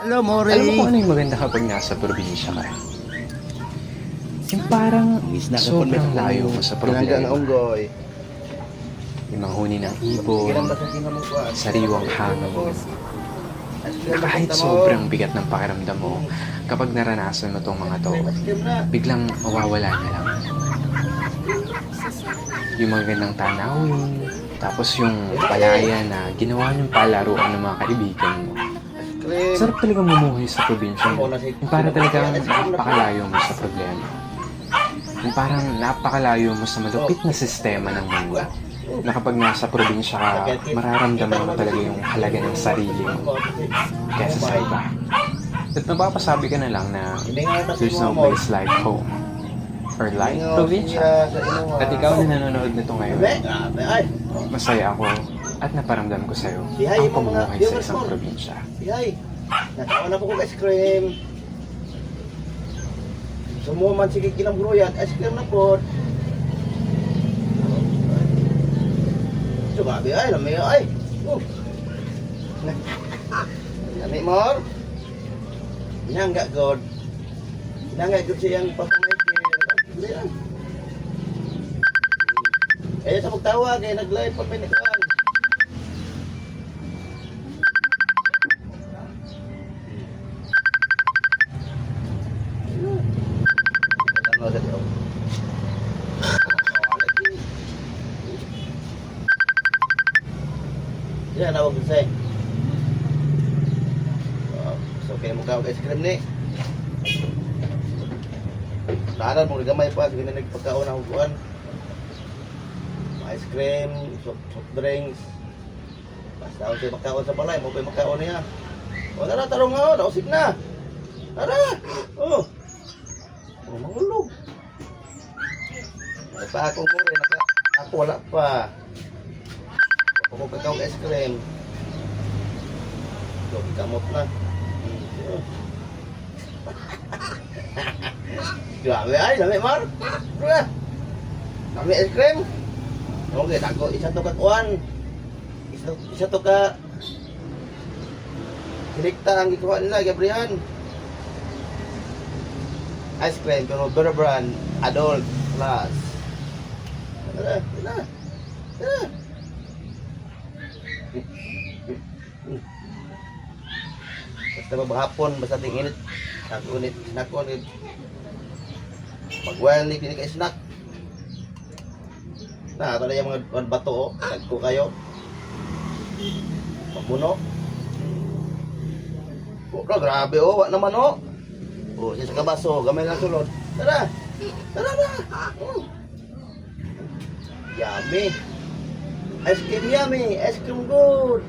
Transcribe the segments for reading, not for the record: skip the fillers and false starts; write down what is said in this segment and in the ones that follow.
Hello, More. Alam mo kung ano yung maganda kapag nasa probinsya ka? Yung parang sobrang layo mo sa problema. Unggoy. Yung manghuni ng ibon, sariwang hangin. Kahit sobrang bigat ng pakiramdam mo, kapag naranasan mo tong mga to, biglang mawawala na lang. Yung magandang tanawin, tapos yung palaya na ginawa niyong palaruan ng mga kaibigan mo. Sarap talaga mumuhay sa probinsya mo. Yung para talagang napakalayo mo sa problema. Yung parang napakalayo mo sa malupit na sistema ng mundo. Na kapag nasa probinsya ka, mararamdaman mo talaga yung halaga ng sarili mo kaysa sa iba. At mapapasabi ka na lang na there's no place like home or like probinsya. At ikaw na nanonood nito ngayon, masaya ako at naparamdam ko sa'yo ang pamumuhay sa isang probinsya. Yay! Nakawa na po kong ice cream. Semua man sige kinamgruyat, ice cream na po. Coba ay, lamay ay. Lamay more. Inangga god. Inangga god siyang papamay. Eh sa pagtawa kay nag-live pa pinikuan. Yan awag ko sa'yo. So kaya mo kawag ice cream ni. Tahanan mo gamay pa, sige na nagpagkaon ang hukuan. Ice cream, soft drinks. Basta ako sa'yo magkaon sa balay, mo pa magkaon niya. O tara, tarong nga o, nausik na. Tara! O! O, mangulog. May pa akong muli, ako wala pa. Ako kakao ice cream. So, kamot na. Grabe ay, dami mar. Dami ice cream. Okay, tako isa to ka kuan. Isa to ka direkta ang gikuha nila, Gabriel. Ice cream, pero better brand, adult plus. Tara, tara. Tara. Basta maghapon, basta ting init. Nakunit, nakunit. Pag-well ni kini kay snack. Na, ito na yung mga bato, oh. Tagko kayo. Pagbuno. Oh, grabe, oh. Wak naman, oh. Oh, siya sa kabaso. Gamay lang sulod. Tara. Tara na. Oh. Yummy. Ice cream yummy. Ice cream good.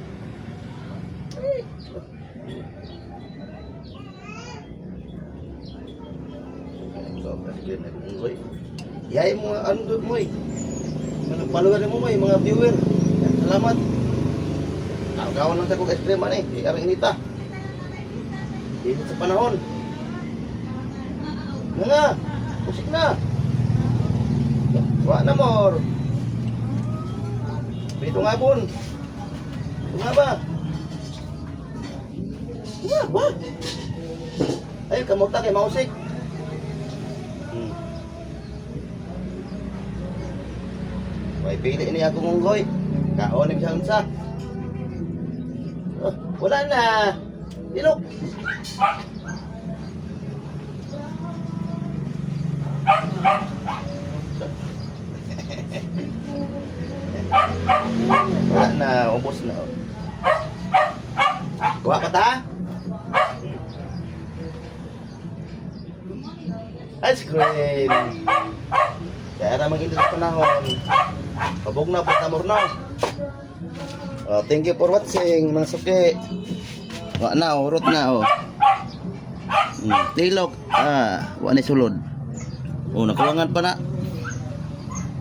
Yay mo ano good mo eh. Mga follower mo eh, mga viewer. Salamat. Gawin lang sa kong ice cream man eh. Di aring inita. Dito sa panahon. Nga. Pusik na. Wa na more. Dito nga bon. Ito nga ba? Wah. Ay, kamuta kay mausik. May pili ni ako munggoy. Kaon ni bisan sa. Oh, wala na. Dilok. Wala na, ubos na. Kuha ka ta? Ice cream. Kaya naman ito sa panahon. Pabog na, patamor na. Thank you for watching, mga suki. Wa na, urot na, oh. Tilok. Wa ni sulod. Oh, nakulangan pa na.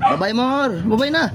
Bye-bye, more. Bye-bye na.